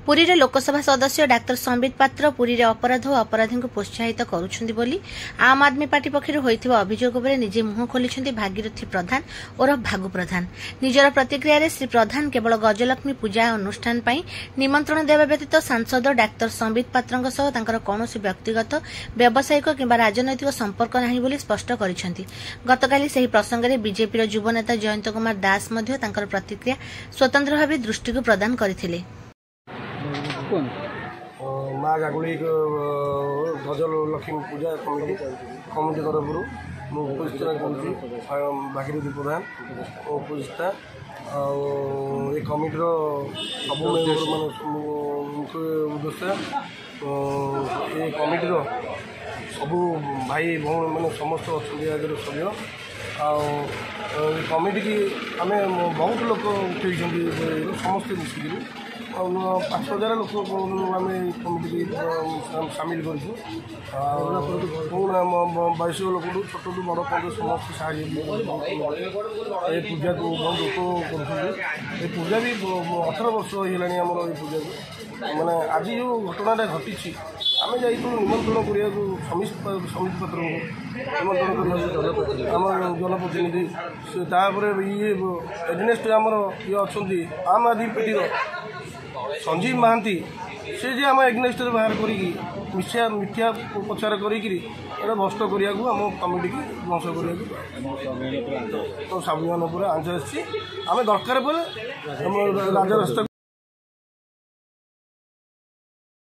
पुरी रे लोकसभा सदस्य डाक्टर संबित पात्र पुरी रे अपराध और अपराधी को प्रोत्साहित करुछन्ति बोली आम आदमी पार्टी पक्षरु होइथिबा अभियोग उपरे निजे मुह खोलिछन्ति भागीरथी प्रधान और भागु प्रधान। निजर प्रतिक्रिया रे श्री प्रधान केवल गजलक्ष्मी पूजा अनुष्ठान पई निमंत्रण देवा व्यतीत सांसद डाक्टर संबित पात्रଙ୍କ सह तांकर कोनोसी व्यक्तिगत व्यावसायिक किंबा राजनैतिक संपर्क नाही बोली स्पष्ट करिछन्ति। गतकाली सेही प्रसंग रे बीजेपी रो युव नेता जयंत कुमार दास मध्य तांकर प्रतिक्रिया स्वतंत्र भाव दृष्टि को प्रदान करथिले। माँ गागुड़ी गजल लक्ष्मी पूजा कमिटी तरफ उपस्थित भागीरथी प्रधान उपस्थित ये कमिटर सब मेम्बर मान मुख्य उद्देश्य ये कमिटर सब भाई भौणी मैंने समस्त अच्छा सभ्य कमिटी की आम बहुत लोक उठे समस्ते मिसिक 5,000 लोक आम कमिटी सामिल कर वयस्क लोक छोट बड़ पर्यटन समस्त साहय पूजा को बहुत लोक कर पूजा भी 18 वर्ष होगा आम पूजा को माने आज जो घटना घटी आम जा निमंत्रण करा समित पत्र निमंत्रण आम जनप्रतिनिधि ये एगनेस्ट आमर ये अच्छा आम आदमी पार्टी संजीव महांती से जे आम एगनेस्ट बाहर कर मिथ्या प्रचार कर भ्रष्ट करने को आम कमिटी की ध्वंस करने तो स्वाभिमान आंच आम दरकार पर राजरास्ता